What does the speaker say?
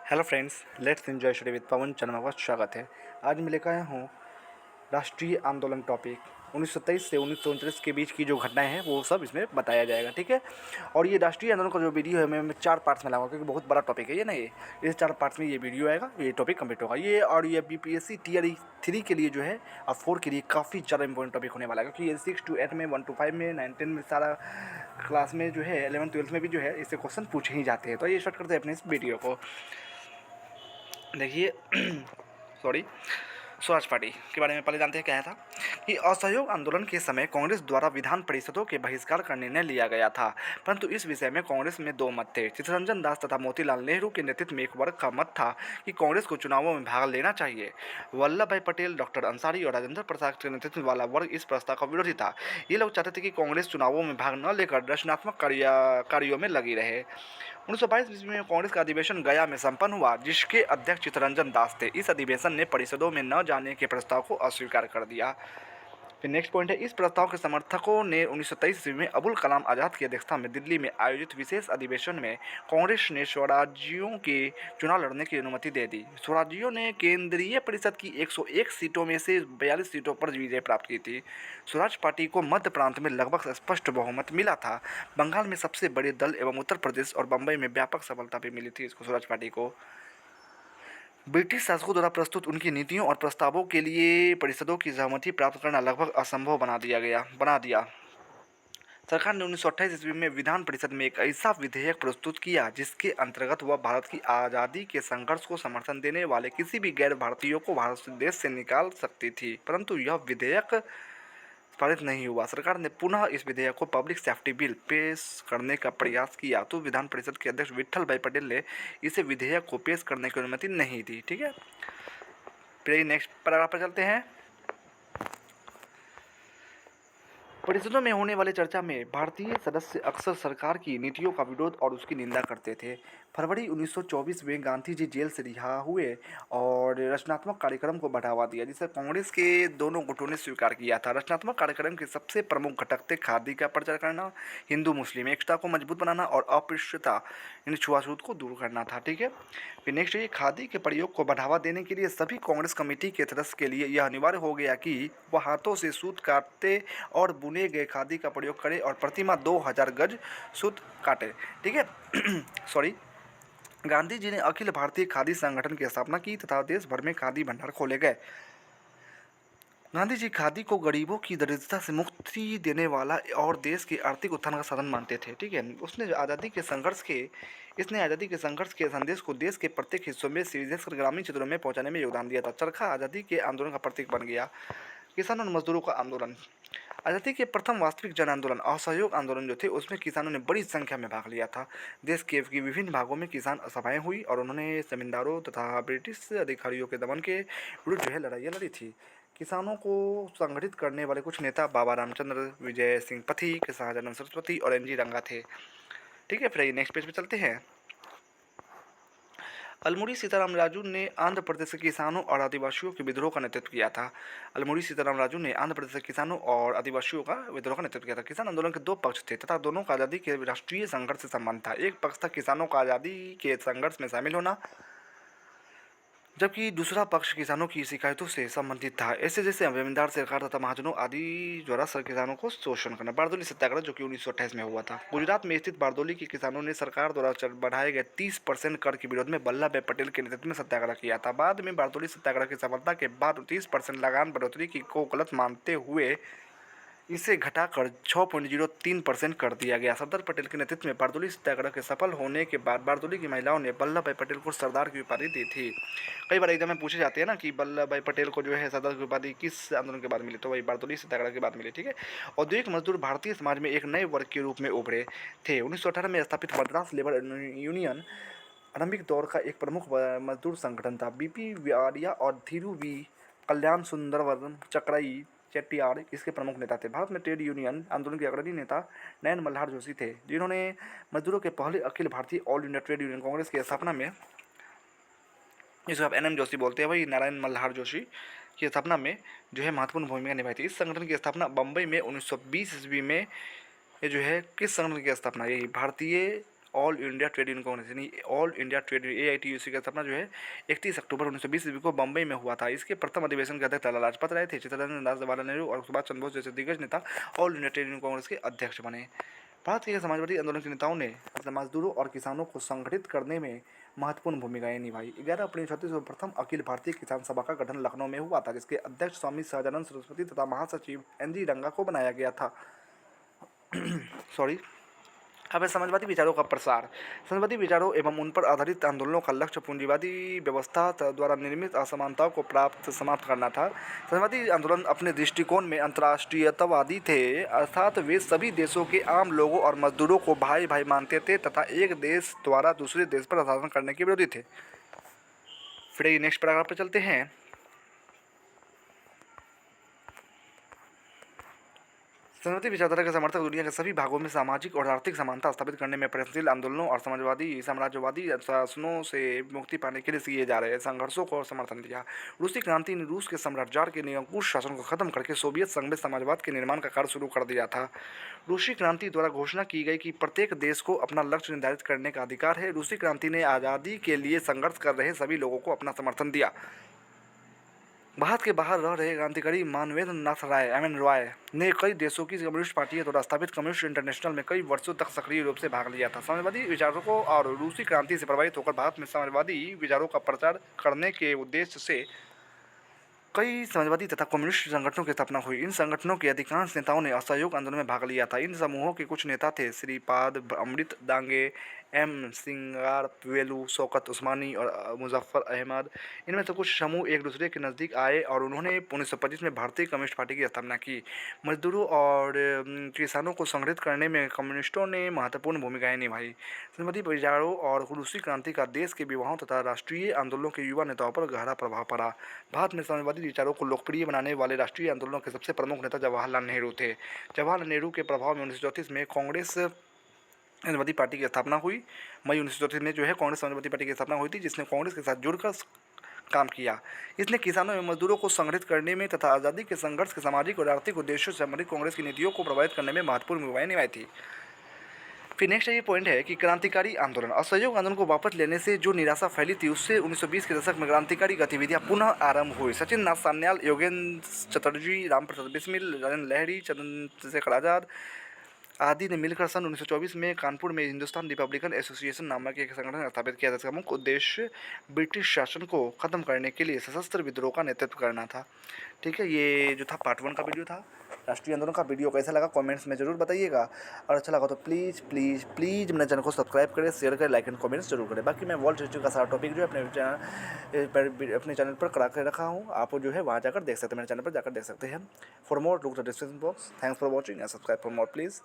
Hello friends, let's enjoy study with Pawan चन्मा का स्वागत है। आज मैं लेकर आया हूँ राष्ट्रीय आंदोलन टॉपिक 1923 से 1939 के बीच की जो घटनाएं हैं वो सब इसमें बताया जाएगा, ठीक है। और ये राष्ट्रीय आंदोलन का जो वीडियो है मैं 4 पार्ट्स में लाऊंगा क्योंकि बहुत बड़ा टॉपिक है ये ना। ये इस 4 पार्ट्स में ये वीडियो आएगा, ये टॉपिक कंप्लीट होगा ये। और ये बीपीएससी टीआरई 3 के लिए जो है और 4 के लिए काफ़ी ज़्यादा इंपॉर्टेंट टॉपिक होने वाला है, क्योंकि ये 6 to 8 में 1 to 5 में 9 10 में सारा क्लास में जो है 11 12 में भी जो है इससे क्वेश्चन पूछे ही जाते हैं। तो ये स्टार्ट करते हैं अपने इस वीडियो को। देखिए सॉरी, स्वराज पार्टी के बारे में पहले जानते हैं क्या था कि असहयोग आंदोलन के समय कांग्रेस द्वारा विधान परिषदों के बहिष्कार का निर्णय लिया गया था, परंतु इस विषय में कांग्रेस में दो मत थे। चित्तरंजन दास तथा मोतीलाल नेहरू के नेतृत्व में एक वर्ग का मत था कि कांग्रेस को चुनावों में भाग लेना चाहिए। वल्लभ भाई पटेल, डॉक्टर अंसारी और राजेंद्र प्रसाद के नेतृत्व वाला वर्ग इस प्रस्ताव का विरोधी था। ये लोग चाहते थे कि कांग्रेस चुनावों में भाग न लेकर रचनात्मक कार्यों में लगी रहे। 1922 ईस्वी में कांग्रेस का अधिवेशन गया में संपन्न हुआ, जिसके अध्यक्ष चित्तरंजन दास थे। इस अधिवेशन ने परिषदों में न जाने के प्रस्ताव को अस्वीकार कर दिया। फिर नेक्स्ट पॉइंट है, इस प्रस्ताव के समर्थकों ने 1923 ईस्वी में अबुल कलाम आज़ाद की अध्यक्षता में दिल्ली में आयोजित विशेष अधिवेशन में कांग्रेस ने स्वराज्यों के चुनाव लड़ने की अनुमति दे दी। स्वराज्यों ने केंद्रीय परिषद की 101 सीटों में से 42 सीटों पर विजय प्राप्त की थी। स्वराज पार्टी को मध्य प्रांत में लगभग स्पष्ट बहुमत मिला था। बंगाल में सबसे बड़े दल एवं उत्तर प्रदेश और बम्बई में व्यापक सफलता भी मिली थी इसको, स्वराज पार्टी को। ब्रिटिश शासकों द्वारा प्रस्तुत उनकी नीतियों और प्रस्तावों के लिए परिषदों की सहमति प्राप्त करना लगभग असंभव बना दिया। सरकार ने 1928 ईस्वी में विधान परिषद में एक ऐसा विधेयक प्रस्तुत किया जिसके अंतर्गत वह भारत की आज़ादी के संघर्ष को समर्थन देने वाले किसी भी गैर भारतीयों को भारत देश से निकाल सकती थी, परंतु यह विधेयक पारित नहीं हुआ। सरकार ने पुनः इस विधेयक को पब्लिक सेफ्टी बिल पेश करने का प्रयास किया तो विधान परिषद के अध्यक्ष विट्ठल भाई पटेल ने इसे विधेयक को पेश करने की अनुमति नहीं दी, ठीक है। फिर नेक्स्ट पैराग्राफ पर चलते हैं। परिषदों में होने वाली चर्चा में भारतीय सदस्य अक्सर सरकार की नीतियों का विरोध और उसकी निंदा करते थे। फरवरी 1924 में गांधी जी जेल से रिहा हुए और रचनात्मक कार्यक्रम को बढ़ावा दिया, जिसे कांग्रेस के दोनों गुटों ने स्वीकार किया था। रचनात्मक कार्यक्रम के सबसे प्रमुख घटक थे खादी का प्रचार करना, हिंदू मुस्लिम एकता को मजबूत बनाना और अस्पृश्यता यानी छुआछूत को दूर करना था, ठीक है। फिर नेक्स्ट ये खादी के प्रयोग को बढ़ावा देने के लिए सभी कांग्रेस कमेटी के सदस्य के लिए यह अनिवार्य हो गया कि वह हाथों से सूत काटते और बुने गए खादी का प्रयोग करें और प्रतिमा 2000 गज सूत काटे, ठीक है। सॉरी, गांधी जी ने अखिल भारतीय खादी संगठन की स्थापना की तथा देश भर में खादी भंडार खोले गए। गांधी जी खादी को गरीबों की दरिद्रता से मुक्ति देने वाला और देश के आर्थिक उत्थान का साधन मानते थे, ठीक है। इसने आज़ादी के संघर्ष के संदेश को देश के प्रत्येक हिस्सों में विशेषकर ग्रामीण क्षेत्रों में पहुंचाने में योगदान दिया था। चरखा आज़ादी के आंदोलन का प्रतीक बन गया। किसानों और मजदूरों का आंदोलन। आज़ादी के प्रथम वास्तविक जन आंदोलन असहयोग आंदोलन जो थे उसमें किसानों ने बड़ी संख्या में भाग लिया था। देश के विभिन्न भागों में किसान सभाएं हुई और उन्होंने जमींदारों तथा ब्रिटिश अधिकारियों के दमन के विरुद्ध जो है लड़ाइयाँ लड़ी थी। किसानों को संगठित करने वाले कुछ नेता बाबा रामचंद्र, विजय सिंह पथिक, शाहजानंद सरस्वती और एन जी रंगा थे, ठीक है। फिर नेक्स्ट पेज पे चलते हैं। अल्मोड़ी सीताराम राजू ने आंध्र प्रदेश के किसानों और आदिवासियों के विद्रोह का नेतृत्व किया था। अल्मोड़ी सीताराम राजू ने आंध्र प्रदेश के किसानों और आदिवासियों का विद्रोह का नेतृत्व किया था। किसान आंदोलन के दो पक्ष थे तथा दोनों का आज़ादी के राष्ट्रीय संघर्ष से संबंध था। एक पक्ष था किसानों का आज़ादी के संघर्ष में शामिल होना, जबकि दूसरा पक्ष किसानों की शिकायतों से संबंधित था, ऐसे जैसे जमींदार सरकार तथा महाजनों आदि द्वारा किसानों को शोषण करना। बारदोली सत्याग्रह जो कि 1928 में हुआ था। गुजरात में स्थित बारदोली के किसानों ने सरकार द्वारा बढ़ाए गए 30% कर के विरोध में वल्लभ भाई पटेल के नेतृत्व में सत्याग्रह किया था। बाद में बारदोली सत्याग्रह की सफलता के बाद 30% लगान बढ़ोतरी को गलत मानते हुए इसे घटाकर 6.03% कर दिया गया। सरदार पटेल के नेतृत्व में बारदोली सत्याग्रह के सफल होने के बाद बारदोली की महिलाओं ने वल्लभ भाई पटेल को सरदार की उपाधि दी थी। कई बार एग्जाम में पूछे जाते हैं ना कि वल्लभ भाई पटेल को जो है सरदार की उपाधि किस आंदोलन के बाद मिली, तो वही बारदोली सत्याग्रह के बाद मिली, ठीक है। औद्योगिक मजदूर भारतीय समाज में एक नए वर्ग के रूप में उभरे थे। 1918 में स्थापित मद्रास लेबर यूनियन आरंभिक दौर का एक प्रमुख मजदूर संगठन था। बीपी वारिया और धीरू वी कल्याण सुंदरवर्धन चक्राई चेट्टियार इसके प्रमुख नेता थे। भारत में ट्रेड यूनियन आंदोलन के अग्रणी नेता नैन मल्हार जोशी थे, जिन्होंने मजदूरों के पहले Akhil Bharatiya all India trade union Congress की स्थापना में, जिसे आप एनएम जोशी बोलते हैं, वही नारायण मल्हार जोशी की स्थापना में जो है महत्वपूर्ण भूमिका निभाई थी। इस संगठन की स्थापना बम्बई में 1920 ईस्वी में ये जो है किस संगठन की स्थापना, यही भारतीय all India trade union Congress यानी ऑल इंडिया ट्रेड AITUC का स्थापना जो है 31 अक्टूबर 1920 ईस्वी को बम्बई में हुआ था। इसके प्रथम अधिवेशन के अध्यक्ष लाला लाजपत राय थे। चित्तरंजन दास, जवाहरलाल नेहरू और सुभाष चंद्र बोस जैसे दिग्गज नेता all India trade union Congress के अध्यक्ष बने। भारत के समाजवादी आंदोलन के नेताओं ने मजदूरों और किसानों को संगठित करने में महत्वपूर्ण भूमिकाएं निभाई। 11 अप्रैल 1936 को प्रथम अखिल भारतीय किसान सभा का गठन लखनऊ में हुआ था, जिसके अध्यक्ष स्वामी सहजानंद सरस्वती तथा महासचिव NG रंगा को बनाया गया था। सॉरी। अब है समाजवादी विचारों का प्रसार। समाजवादी विचारों एवं उन पर आधारित आंदोलनों का लक्ष्य पूंजीवादी व्यवस्था द्वारा निर्मित असमानताओं को समाप्त करना था। समाजवादी आंदोलन अपने दृष्टिकोण में अंतर्राष्ट्रीयतावादी थे, अर्थात वे सभी देशों के आम लोगों और मजदूरों को भाई भाई मानते थे तथा एक देश द्वारा दूसरे देश पर शासन करने के विरोधी थे। फिर नेक्स्ट पैराग्राफ पर चलते हैं। समाजवादी विचारधारा के समर्थक दुनिया के सभी भागों में सामाजिक और आर्थिक समानता स्थापित करने में प्रयत्नशील आंदोलनों और समाजवादी साम्राज्यवादी शासनों से मुक्ति पाने के लिए किए जा रहे संघर्षों को समर्थन दिया। रूसी क्रांति ने रूस के सम्राट जार के निरंकुश शासन को खत्म करके सोवियत संघ में समाजवाद के निर्माण का कार्य शुरू कर दिया था। रूसी क्रांति द्वारा घोषणा की गई कि प्रत्येक देश को अपना लक्ष्य निर्धारित करने का अधिकार है। रूसी क्रांति ने आज़ादी के लिए संघर्ष कर रहे सभी लोगों को अपना समर्थन दिया। भारत के बाहर रह रहे क्रांतिकारी मानवेंद्र नाथ राय रॉय ने कई देशों की कम्युनिस्ट पार्टियों द्वारा स्थापित कम्युनिस्ट इंटरनेशनल में कई वर्षों तक सक्रिय रूप से भाग लिया था। समाजवादी विचारकों और रूसी क्रांति से प्रभावित होकर भारत में समाजवादी विचारों का प्रचार करने के उद्देश्य से कई समाजवादी तथा कम्युनिस्ट संगठनों की स्थापना हुई। इन संगठनों के अधिकांश नेताओं ने असहयोग आंदोलन में भाग लिया था। इन समूहों के कुछ नेता थे श्रीपाद अमृत डांगे, M सिंगारवेलु, शौकत उस्मानी और मुजफ्फर अहमद। इनमें से कुछ समूह एक दूसरे के नज़दीक आए और उन्होंने 1925 में भारतीय कम्युनिस्ट पार्टी की स्थापना की। मजदूरों और किसानों को संगठित करने में कम्युनिस्टों ने महत्वपूर्ण भूमिकाएं निभाई। समाजवादी विचारों और रूसी क्रांति का देश के विवाहों तथा राष्ट्रीय आंदोलनों के युवा नेताओं पर गहरा प्रभाव पड़ा। भारत में समाजवादी विचारों को लोकप्रिय बनाने वाले राष्ट्रीय आंदोलनों के सबसे प्रमुख नेता जवाहरलाल नेहरू थे। जवाहरलाल नेहरू के प्रभाव में 1934 में कांग्रेस समाजवादी पार्टी की स्थापना हुई। मई 1934 में जो है कांग्रेस समाजवादी पार्टी की स्थापना हुई थी, जिसने कांग्रेस के साथ जुड़कर काम किया। इसने किसानों एवं मजदूरों को संगठित करने में तथा आज़ादी के संघर्ष के सामाजिक और आर्थिक उद्देश्यों से संबंधित कांग्रेस की नीतियों को प्रभावित करने में महत्वपूर्ण भूमिकाएं निभाई थी। फिर नेक्स्ट ये पॉइंट है कि क्रांतिकारी आंदोलन। असहयोग आंदोलन को वापस लेने से जो निराशा फैली थी, उससे 1920 के दशक में क्रांतिकारी गतिविधियां पुनः आरंभ हुई। सचिन नाथ सान्याल, योगेंद्र चटर्जी, रामप्रसाद बिस्मिल, राजेंद्र लहरी, चंद्रशेखर आज़ाद आदि ने मिलकर सन 1924 में कानपुर में हिंदुस्तान रिपब्लिकन एसोसिएशन नामक एक संगठन स्थापित किया था, जिसका मुख्य उद्देश्य ब्रिटिश शासन को खत्म करने के लिए सशस्त्र विद्रोह का नेतृत्व करना था। ठीक है, ये जो था पार्ट 1 का वीडियो था राष्ट्रीय आंदोलन का। वीडियो कैसा लगा कमेंट्स में जरूर बताइएगा, और अच्छा लगा तो प्लीज़ प्लीज़ प्लीज़ मेरे चैनल को सब्सक्राइब करें, शेयर करें, लाइक एंड कमेंट्स जरूर करें। बाकी मैं वर्ल्ड हिस्ट्री का सारा टॉपिक जो है अपने चैनल पर करा के रखा हूँ, आप जो है वहाँ जाकर देख सकते हैं, मेरे चैनल पर जाकर देख सकते हैं। For more look the description box. Thanks for watching and subscribe for more please.